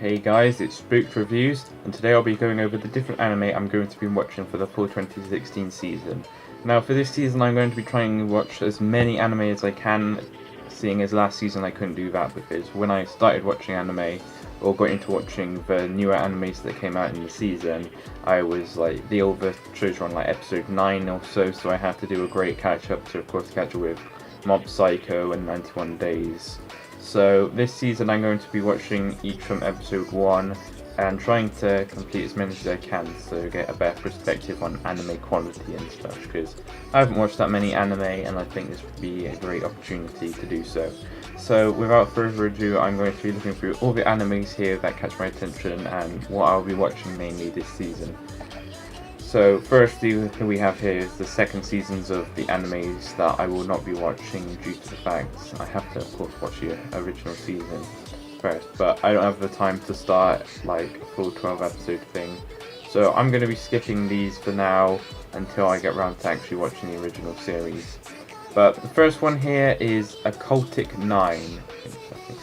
Hey guys, it's Spooked Reviews, and today I'll be going over the different anime I'm going to be watching for the full 2016 season. Now for this season I'm going to be trying to watch as many anime as I can, seeing as last season I couldn't do that because when I started watching anime, or got into watching the newer animes that came out in the season, I was like, the older shows were on like episode 9 or so I had to do a great catch up to of course catch up with Mob Psycho and 91 Days. So this season I'm going to be watching each from episode 1 and trying to complete as many as I can to get a better perspective on anime quality and stuff, because I haven't watched that many anime and I think this would be a great opportunity to do so. So without further ado, I'm going to be looking through all the animes here that catch my attention and what I'll be watching mainly this season. So firstly, we have here is the second seasons of the animes that I will not be watching due to the fact I have to of course watch the original season first, but I don't have the time to start like a full 12 episode thing. So I'm going to be skipping these for now until I get around to actually watching the original series. But the first one here is Occultic 9. I think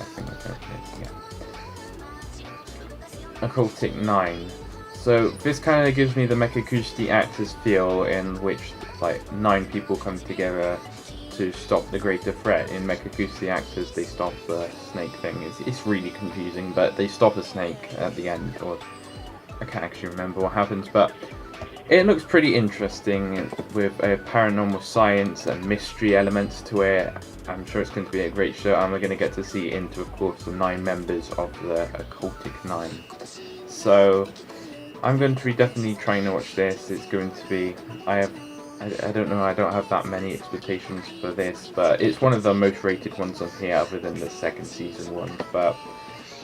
Occultic 9. So this kind of gives me the Mekakushite Actors feel, in which like 9 people come together to stop the greater threat. In Mekakushite Actors they stop the snake thing. It's really confusing, but they stop a snake at the end, or I can't actually remember what happens, but it looks pretty interesting with a paranormal science and mystery elements to it. I'm sure it's going to be a great show, and we're going to get to see into of course the 9 members of the Occultic 9. So I'm going to be definitely trying to watch this. It's going to be, I don't know, I don't have that many expectations for this, but it's one of the most rated ones on here other than the second season one. But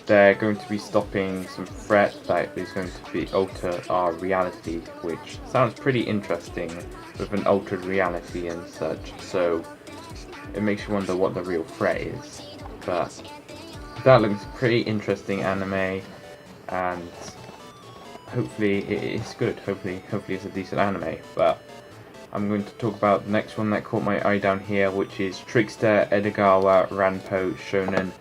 they're going to be stopping some threat that is going to be alter our reality, which sounds pretty interesting with an altered reality and such, so it makes you wonder what the real threat is. But that looks pretty interesting anime, and hopefully it's good. Hopefully it's a decent anime. But I'm going to talk about the next one that caught my eye down here, which is Trickster Edogawa Ranpo Shonen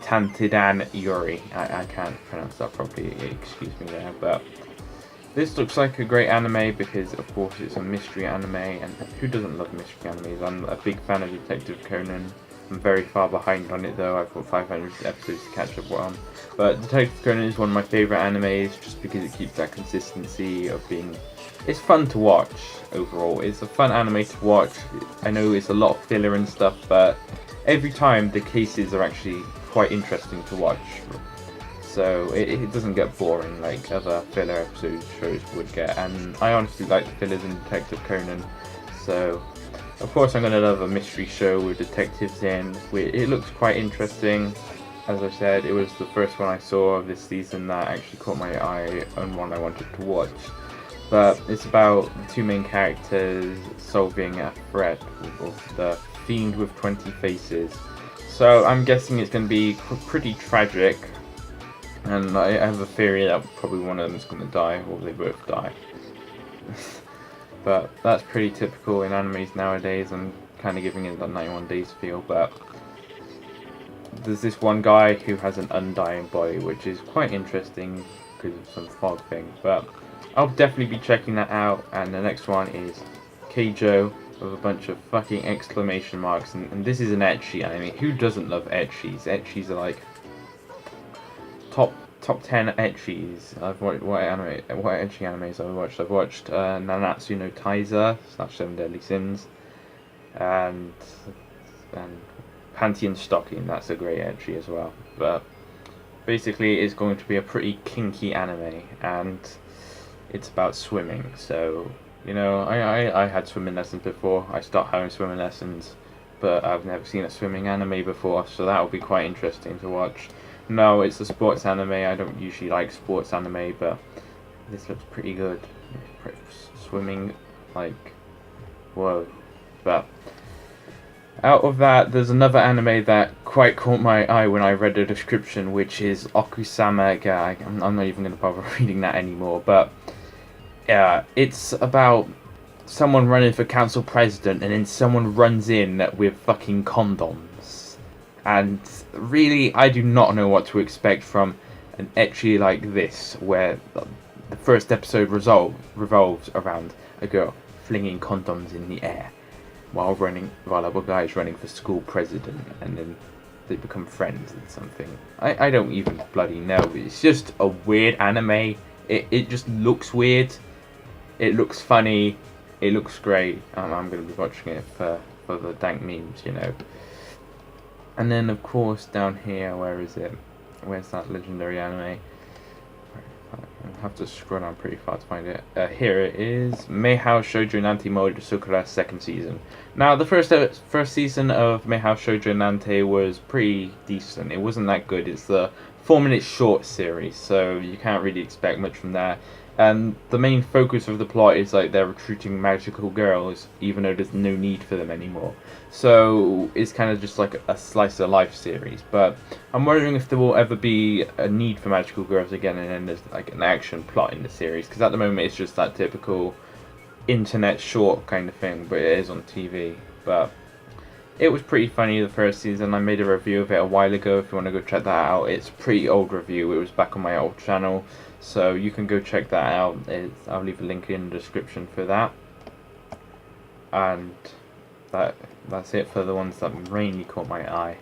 Tantidan Yuri. I can't pronounce that properly, excuse me there, but this looks like a great anime because of course it's a mystery anime, and who doesn't love mystery animes? I'm a big fan of Detective Conan. I'm very far behind on it though. I've got 500 episodes to catch up on. But Detective Conan is one of my favourite animes just because it keeps that consistency of being... It's fun to watch overall. It's a fun anime to watch. I know it's a lot of filler and stuff, but every time the cases are actually quite interesting to watch. So it doesn't get boring like other filler episode shows would get. And I honestly like the fillers in Detective Conan. So of course I'm going to love a mystery show with detectives in. It looks quite interesting. As I said, it was the first one I saw of this season that actually caught my eye and one I wanted to watch. But it's about the 2 main characters solving a threat of the Fiend with 20 Faces. So I'm guessing it's going to be pretty tragic, and I have a theory that probably one of them is going to die, or they both die. But that's pretty typical in animes nowadays. I'm kind of giving it the 91 Days feel, but there's this one guy who has an undying body, which is quite interesting because of some fog thing. But I'll definitely be checking that out. And the next one is Keijo with a bunch of fucking exclamation marks, and this is an ecchi anime. Who doesn't love ecchis? Ecchis are like top 10 ecchis. I've watched what ecchi animes I've watched. I've watched Nanatsu no Taizai / 7 Deadly Sins, and Panty and Stocking. That's a great ecchi as well. But basically, it's going to be a pretty kinky anime, and it's about swimming. So you know, I had swimming lessons before. I started having swimming lessons, but I've never seen a swimming anime before, so that will be quite interesting to watch. No, it's a sports anime. I don't usually like sports anime, but this looks pretty good. Swimming, like, whoa. But out of that, there's another anime that quite caught my eye when I read the description, which is Okusama Ga. I'm not even going to bother reading that anymore, but yeah, it's about someone running for council president, and then someone runs in with fucking condoms. And really, I do not know what to expect from an ecchi like this, where the first episode revolves around a girl flinging condoms in the air while other guys running for school president, and then they become friends and something. I don't even bloody know. It's just a weird anime. It just looks weird. It looks funny. It looks great. I'm going to be watching it for the dank memes, you know. And then, of course, down here, where is it? Where's that legendary anime? I have to scroll down pretty far to find it. Here it is. Meihou Shoujo Nante Mode Sukura second season. Now, the first season of Meihou Shoujo Nante was pretty decent. It wasn't that good. It's the 4-minute short series, so you can't really expect much from there. And the main focus of the plot is like they're recruiting magical girls, even though there's no need for them anymore. So it's kind of just like a slice of life series. But I'm wondering if there will ever be a need for magical girls again, and then there's like an action plot in the series. Because at the moment it's just that typical internet short kind of thing, but it is on TV. But it was pretty funny the first season. I made a review of it a while ago. If you want to go check that out, it's a pretty old review. It was back on my old channel. So you can go check that out. I'll leave a link in the description for that. And that's it for the ones that mainly caught my eye.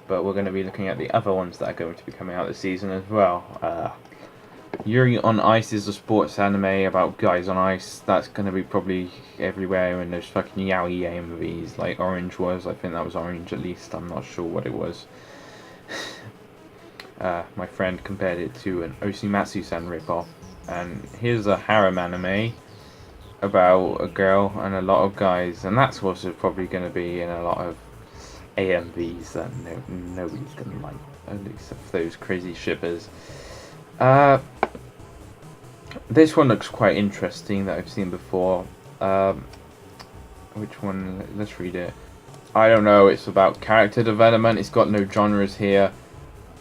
But we're going to be looking at the other ones that are going to be coming out this season as well. Yuri on Ice is a sports anime about guys on ice. That's going to be probably everywhere in those fucking yaoi movies like Orange was. I think that was Orange at least. I'm not sure what it was. My friend compared it to an Osimatsu-san ripoff. And here's a harem anime about a girl and a lot of guys. And that's also probably going to be in a lot of AMVs that nobody's going to like, except for those crazy shippers. This one looks quite interesting that I've seen before. Which one? Let's read it. I don't know, it's about character development. It's got no genres here.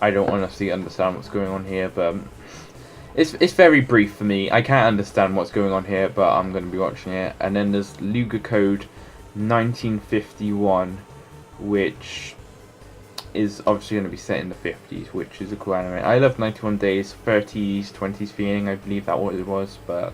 I don't honestly understand what's going on here, but it's very brief for me. I can't understand what's going on here, but I'm going to be watching it. And then there's Luga Code 1951, which is obviously going to be set in the 50s, which is a cool anime. I love 91 Days, 30s, 20s feeling, I believe that what it was, but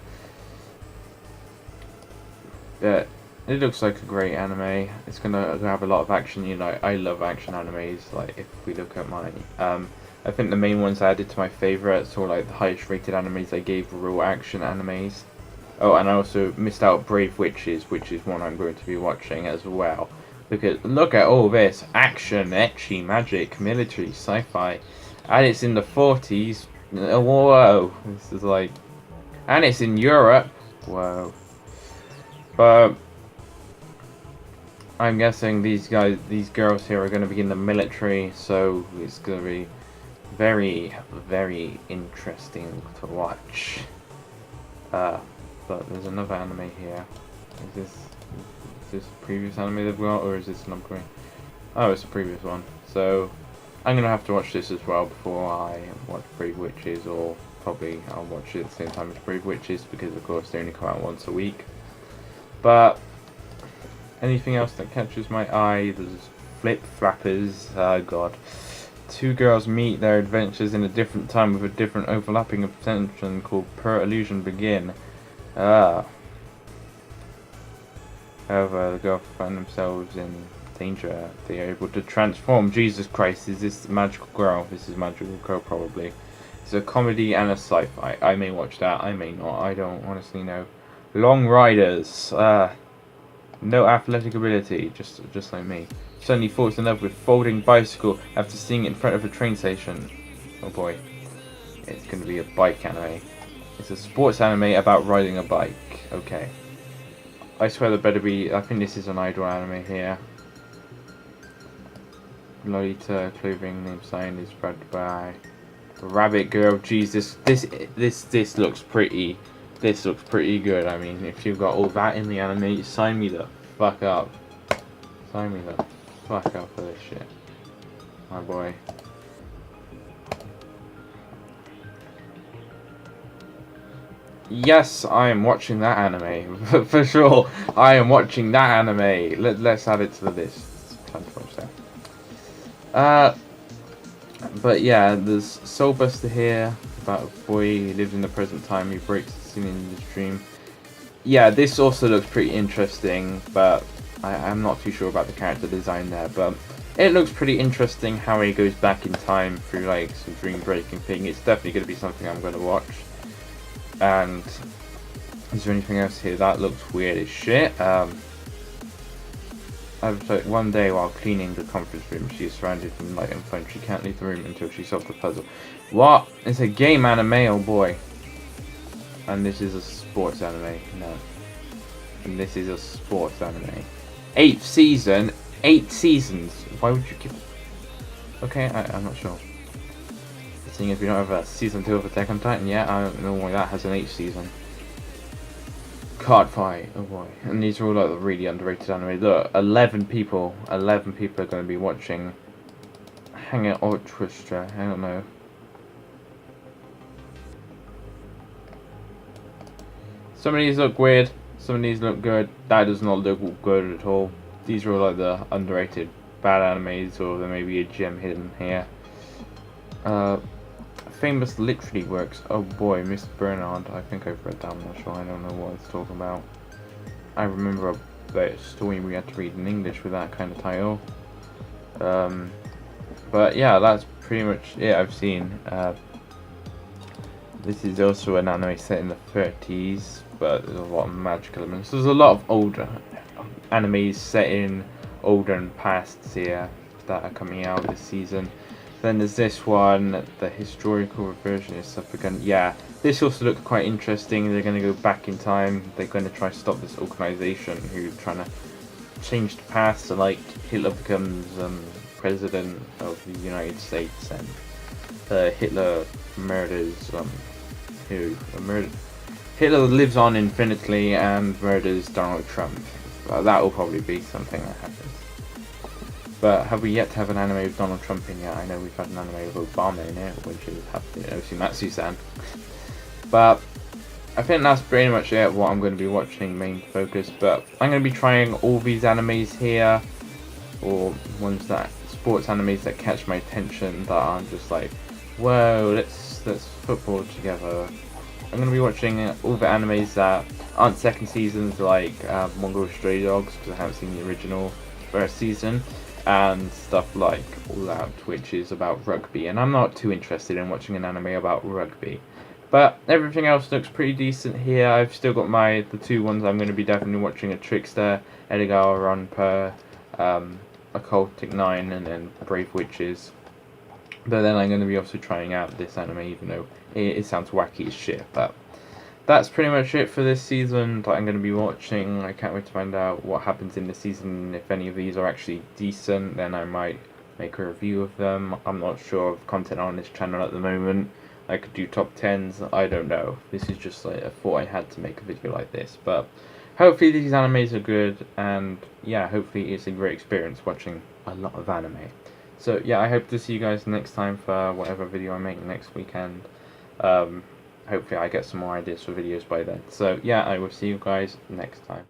it looks like a great anime. It's going to have a lot of action, you know, I love action animes. Like, if we look at my, I think the main ones I added to my favourites, or like the highest rated animes I gave were all action animes. Oh, and I also missed out Brave Witches, which is one I'm going to be watching as well. Because look at all this action, ecchi, magic, military, sci-fi, and it's in the 40s. Whoa, this is like, and it's in Europe. Whoa, but I'm guessing these girls here are going to be in the military, so it's going to be very, very interesting to watch. But there's another anime here. Is this previous anime they've got, or is this an upgrade? Oh, it's a previous one. So I'm gonna have to watch this as well before I watch Brave Witches, or probably I'll watch it at the same time as Brave Witches, because of course they only come out once a week. But anything else that catches my eye? There's Flip Flappers. Oh god. Two girls meet their adventures in a different time with a different overlapping of tension called Per Illusion Begin. However, the girls find themselves in danger. They are able to transform. Jesus Christ, is this magical girl? This is magical girl probably. It's a comedy and a sci-fi. I may watch that, I may not. I don't honestly know. Long Riders. No athletic ability, just like me. Suddenly falls in love with folding bicycle after seeing it in front of a train station. Oh boy. It's going to be a bike anime. It's a sports anime about riding a bike. Okay. I swear there better be, I think this is an idol anime here. Lolita clothing name sign is spread by Rabbit Girl. Jesus, this looks pretty. This looks pretty good. I mean, if you've got all that in the anime, sign me the fuck up. Sign me the fuck up for this shit, my boy. Yes, I am watching that anime. For sure, I am watching that anime. Let's add it to the list. Time to watch that. But yeah, there's Soulbuster here, about a boy who lives in the present time, who breaks the scene in his dream. Yeah, this also looks pretty interesting, but I'm not too sure about the character design there, but it looks pretty interesting how he goes back in time through like some dream breaking thing. It's definitely going to be something I'm going to watch. And is there anything else here that looks weird as shit? I was like, one day while cleaning the conference room, she is surrounded from light and fun. She can't leave the room until she solves the puzzle. What? It's a game anime, oh boy. And this is a sports anime. No. And this is a sports anime. 8th season? 8 seasons? Why would you give... Okay, I'm not sure. Seeing as we don't have a season 2 of Attack on Titan yet, I don't know why that has an 8th season. Card fight, oh boy. And these are all like the really underrated anime. Look, 11 people are going to be watching Hangout Orchestra, I don't know. Some of these look weird, some of these look good. That does not look good at all. These are all like the underrated bad animes, or there may be a gem hidden here. Famous literary works. Oh boy, Mr. Bernard. I think I've read that, I'm not sure. I don't know what it's talking about. I remember a story we had to read in English with that kind of title. But yeah, that's pretty much it I've seen. This is also an anime set in the 30s, but there's a lot of magic elements. There's a lot of older animes set in older and pasts here that are coming out this season. Then there's this one, the historical reversion is stuff again. Yeah, this also looks quite interesting. They're going to go back in time. They're going to try to stop this organization who's trying to change the past. So like Hitler becomes president of the United States, and Hitler murders Hitler lives on infinitely and murders Donald Trump. That will probably be something that happens. But have we yet to have an anime with Donald Trump in yet? I know we've had an anime with Obama in it, which is Sian. But I think that's pretty much it, what I'm going to be watching, main focus. But I'm going to be trying all these animes here, or ones that, sports animes that catch my attention, that I'm just like, whoa, let's football together. I'm going to be watching all the animes that aren't second seasons, like Mongol Stray Dogs, because I haven't seen the original first season. And stuff like All Out, which is about rugby, and I'm not too interested in watching an anime about rugby. But everything else looks pretty decent here. I've still got the 2 ones I'm going to be definitely watching are Trickster, Edgar Runper, Occultic 9, and then Brave Witches. But then I'm going to be also trying out this anime, even though it sounds wacky as shit. But that's pretty much it for this season that I'm going to be watching. I can't wait to find out what happens in the season. If any of these are actually decent, then I might make a review of them. I'm not sure of content on this channel at the moment. I could do top 10s, I don't know. This is just like a thought I had to make a video like this. But hopefully these animes are good, and yeah, hopefully it's a great experience watching a lot of anime. So yeah, I hope to see you guys next time for whatever video I make next weekend. Hopefully I get some more ideas for videos by then. So yeah, I will see you guys next time.